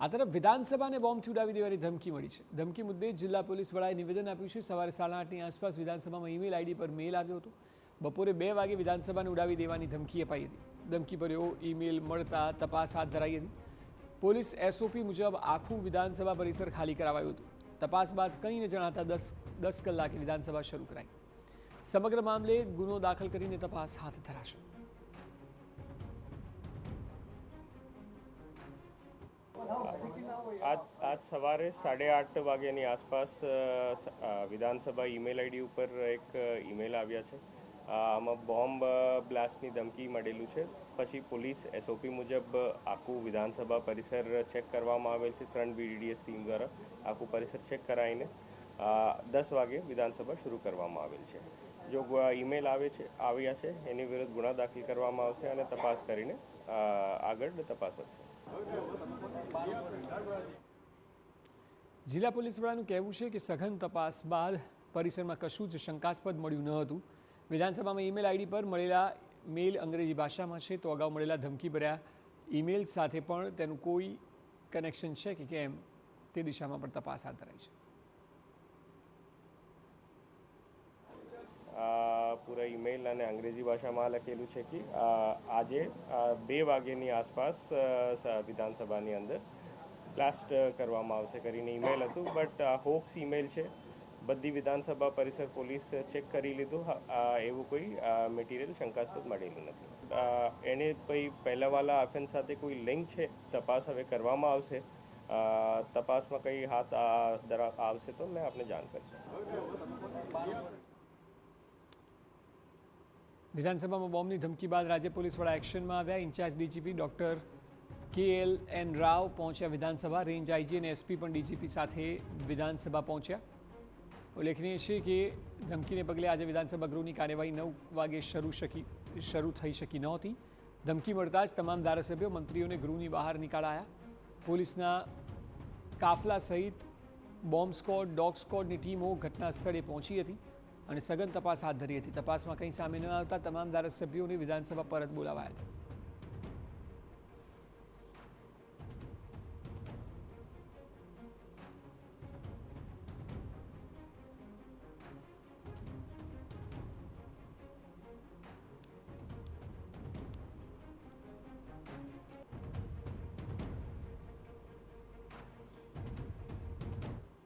આ તરફ વિધાનસભાને બોમ્બથી ઉડાવી દેવાની ધમકી મળી છે। ધમકી મુદ્દે જિલ્લા પોલીસ વડાએ નિવેદન આપ્યું છે। સવારે 8:30ની આસપાસ વિધાનસભામાં ઈમેલ આઈડી પર મેલ આવ્યો હતો। બપોરે 2 વાગે વિધાનસભાને ઉડાવી દેવાની ધમકી અપાઈ હતી। ધમકી ભર્યો ઈમેલ મળતા તપાસ હાથ ધરાઈ હતી। પોલીસ એસઓપી મુજબ આખું વિધાનસભા પરિસર ખાલી કરાવાયું હતું। તપાસ બાદ કંઈ ન જણાતા 10 કલાકે વિધાનસભા શરૂ કરાઈ। સમગ્ર મામલે ગુનો દાખલ કરીને તપાસ હાથ ધરાશે। आज सवारे 8:30 वाग्याની આસપાસ વિધાનસભા ઈમેલ આઈડી ઉપર એક ઈમેલ આવ્યા છે। આમાં બોમ્બ બ્લાસ્ટની ધમકી મળેલું છે। પછી પોલીસ એસઓપી મુજબ આખું વિધાનસભા પરિસર ચેક કરવામાં આવેલ છે। 3 બીડીડીએસ ટીમ દ્વારા આખું પરિસર ચેક કરાવીને 10 વાગે વિધાનસભા શરૂ કરવામાં આવેલ છે। જો ઈમેલ આવ્યા છે એની વિરુદ્ધ ગુના દાખલ કરવામાં આવશે અને તપાસ કરીને આગળ તપાસ વધશે। જિલ્લા પોલીસ વડાનું કહેવું છે કે સઘન તપાસ બાદ પરિસરમાં કશું જ શંકાસ્પદ મળ્યું ન હતું। વિધાનસભામાં ઈમેલ આઈડી પર મળેલા મેલ અંગ્રેજી ભાષામાં છે, તો અગાઉ મળેલા ધમકીભર્યા ઈમેલ સાથે પણ તેનું કોઈ કનેક્શન છે કે કેમ તે દિશામાં પણ તપાસ હાથ ધરાઈ છે। પૂરા ઈમેલ અને અંગ્રેજી ભાષામાં લખેલું છે કે આજે 2 વાગ્યાની આસપાસ વિધાનસભાની અંદર બ્લાસ્ટ કરવામાં આવશે કરીને ઈમેલ હતું। બટ હોક્સ ઈમેલ છે। બધી વિધાનસભા પરિસર પોલીસ ચેક કરી લીધું। એવું કોઈ મટીરિયલ શંકાસ્પદ મળેલું નથી। એને કોઈ પહેલાંવાળા ઓફેન્સ સાથે કોઈ લિંક છે, તપાસ હવે કરવામાં આવશે। તપાસમાં કંઈ હાથ આવશે તો મેં આપને જાણ કરશે। વિધાનસભામાં બોમ્બની ધમકી બાદ રાજ્ય પોલીસ વડા એક્શનમાં આવ્યા। Incharge DGP doctor KLN Rao પહોંચ્યા વિધાનસભા। રેન્જ આઈજી અને એસપી પણ ડીજીપી સાથે વિધાનસભા પહોંચ્યા। ઉલ્લેખનીય છે કે ધમકીને પગલે આજે વિધાનસભા ગૃહની કાર્યવાહી 9 વાગે શરૂ થઈ શકી નહોતી। ધમકી મળતા જ તમામ ધારાસભ્યો મંત્રીઓને ગૃહની બહાર નીકળાયા। પોલીસના કાફલા સહિત બોમ્બ સ્ક્વોડ, ડોગ સ્ક્વોડની ટીમો ઘટના સ્થળે પહોંચી હતી અને સઘન તપાસ હાથ ધરી હતી। તપાસમાં કંઈ સામે ન આવતા તમામ ધારાસભ્યોને વિધાનસભા પરત બોલાવાયા હતા।